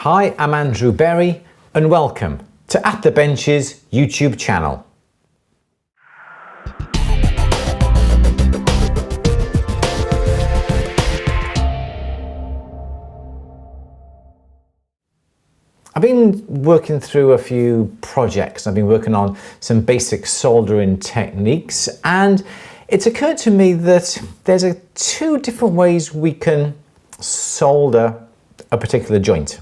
Hi, I'm Andrew Berry and welcome to At the Benches YouTube channel. I've been working through a few projects. I've been working on some basic soldering techniques, and it's occurred to me that there's two different ways we can solder a particular joint.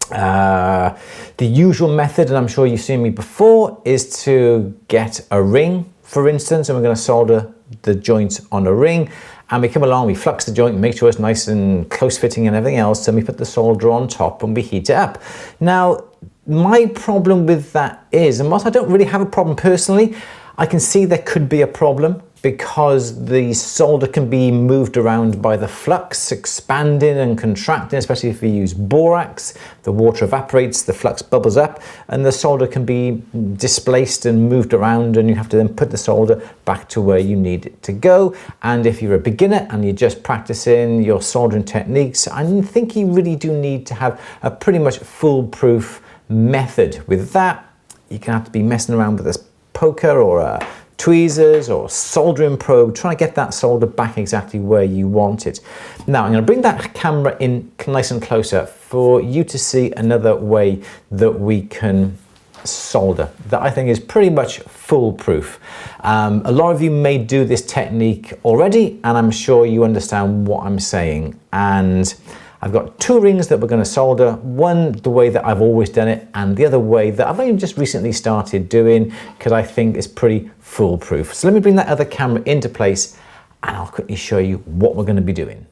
The usual method, and I'm sure you've seen me before, is to get a ring, for instance, and we're going to solder the joint on a ring. And we come along, we flux the joint, make sure it's nice and close fitting and everything else, and we put the solder on top and we heat it up. Now, my problem with that is, and whilst I don't really have a problem personally, I can see there could be a problem because the solder can be moved around by the flux, expanding and contracting, especially if you use borax. The water evaporates, the flux bubbles up, and the solder can be displaced and moved around, and you have to then put the solder back to where you need it to go. And if you're a beginner and you're just practicing your soldering techniques, I think you really do need to have a pretty much foolproof method. With that, you're gonna have to be messing around with this poker or a tweezers or soldering probe, trying to get that solder back exactly where you want it. Now I'm going to bring that camera in nice and closer for you to see another way that we can solder that I think is pretty much foolproof. A lot of you may do this technique already, and I'm sure you understand what I'm saying. And I've got two rings that we're going to solder, one the way that I've always done it, and the other way that I've only just recently started doing because I think it's pretty foolproof. So let me bring that other camera into place and I'll quickly show you what we're going to be doing.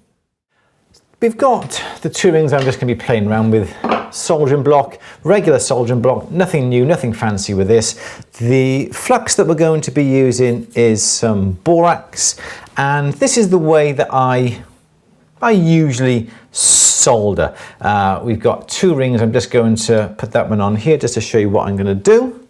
We've got the two rings I'm just going to be playing around with. Soldering block, regular soldering block, nothing new, nothing fancy with this. The flux that we're going to be using is some borax, and this is the way that I usually solder. We've got two rings. I'm just going to put that one on here just to show you what I'm going to do.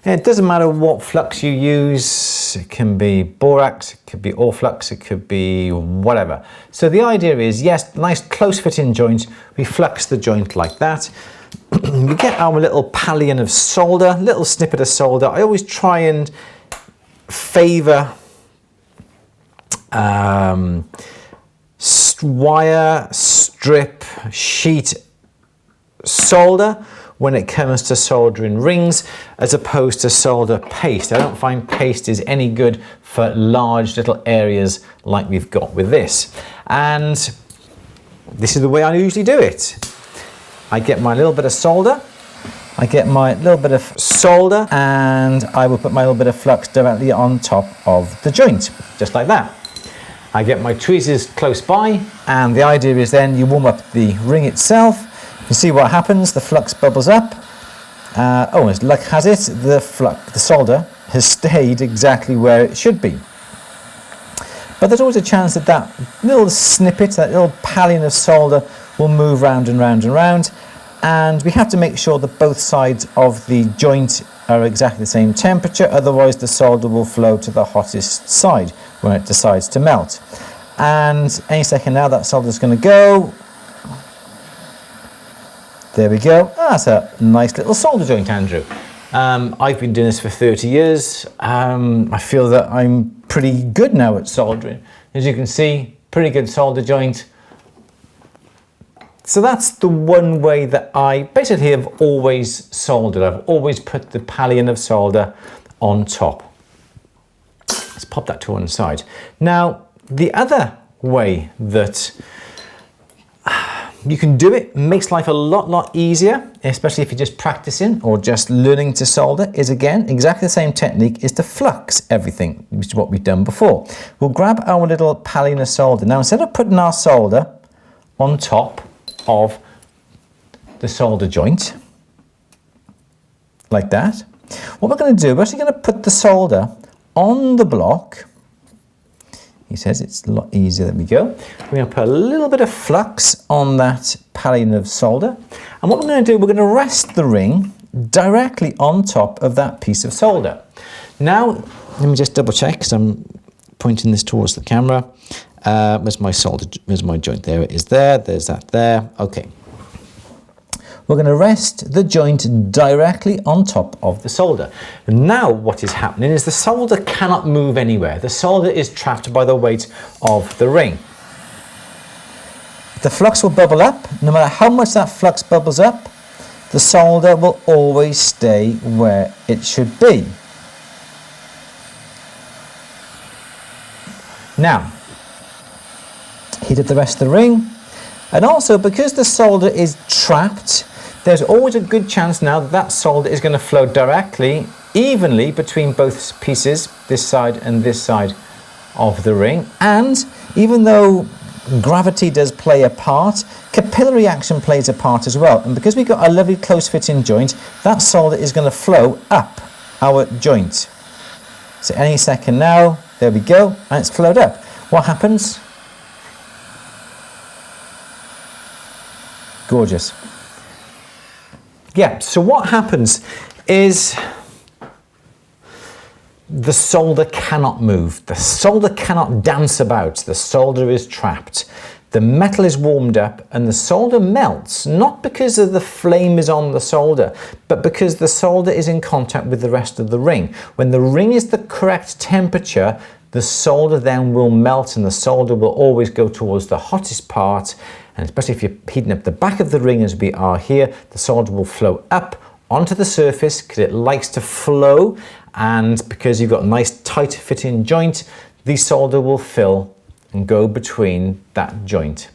And it doesn't matter what flux you use. It can be borax, it could be all flux, it could be whatever. So the idea is, yes, nice close fitting joint. We flux the joint like that. We get our little pallion of solder, little snippet of solder. I always try and favor wire, strip, sheet solder when it comes to soldering rings, as opposed to solder paste. I don't find paste is any good for large little areas like we've got with this. And this is the way I usually do it. I get my little bit of solder, I get my little bit of solder, and I will put my little bit of flux directly on top of the joint, just like that. I get my tweezers close by, and the idea is then you warm up the ring itself. You see what happens, the flux bubbles up. As luck has it, the solder has stayed exactly where it should be. But there's always a chance that that little snippet, that little pallion of solder will move round and round and round. And we have to make sure that both sides of the joint are exactly the same temperature, otherwise the solder will flow to the hottest side when it decides to melt. And any second now that solder is going to go. There we go. That's a nice little solder joint, Andrew. I've been doing this for 30 years. I feel that I'm pretty good now at soldering. As you can see, pretty good solder joint. So that's the one way that I basically have always soldered. I've always put the pallion of solder on top. Let's pop that to one side. Now, the other way that you can do it, makes life a lot easier, especially if you're just practicing or just learning to solder, is again exactly the same technique, is to flux everything, which is what we've done before. We'll grab our little pallion of solder. Now, instead of putting our solder on top of the solder joint, like that, what we're going to do, we're actually going to put the solder on the block. He says it's a lot easier. There we go. We're going to put a little bit of flux on that pallion of solder. And what we're going to do, we're going to rest the ring directly on top of that piece of solder. Now, let me just double check because I'm pointing this towards the camera. Where's my solder? Where's my joint? There it is there. There's that there. Okay. we're going to rest the joint directly on top of the solder. And now what is happening is the solder cannot move anywhere. The solder is trapped by the weight of the ring. The flux will bubble up. No matter how much that flux bubbles up, the solder will always stay where it should be. Now, heat up the rest of the ring. And also, because the solder is trapped, there's always a good chance now that that solder is going to flow directly, evenly between both pieces, this side and this side of the ring. And even though gravity does play a part, capillary action plays a part as well. And because we've got a lovely close fitting joint, that solder is going to flow up our joint. So any second now, there we go, and it's flowed up. What happens? Gorgeous. Yeah, so what happens is the solder cannot move. The solder cannot dance about. The solder is trapped. The metal is warmed up and the solder melts, not because of the flame is on the solder, but because the solder is in contact with the rest of the ring. When the ring is the correct temperature, the solder then will melt and the solder will always go towards the hottest part. And especially if you're heating up the back of the ring as we are here, the solder will flow up onto the surface because it likes to flow, and because you've got a nice tight fitting joint, the solder will fill and go between that joint.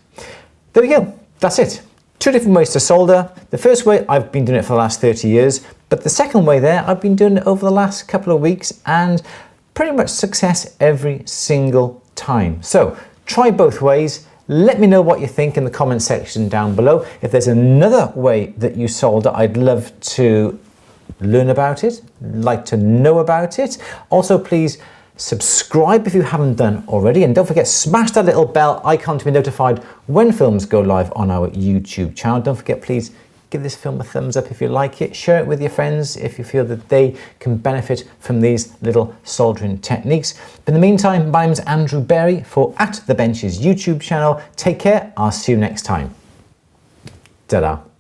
There we go, that's it. Two different ways to solder. The first way, I've been doing it for the last 30 years, but the second way there, I've been doing it over the last couple of weeks and pretty much success every single time. So try both ways. Let me know what you think in the comment section down below. If there's another way that you solder, I'd love to learn about it, like to know about it. Also, please subscribe if you haven't done already, and don't forget, smash that little bell icon to be notified when films go live on our YouTube channel. Don't forget, please give this film a thumbs up if you like it. Share it with your friends if you feel that they can benefit from these little soldering techniques. But in the meantime, my name's Andrew Berry for At The Bench's YouTube channel. Take care. I'll see you next time. Ta-da.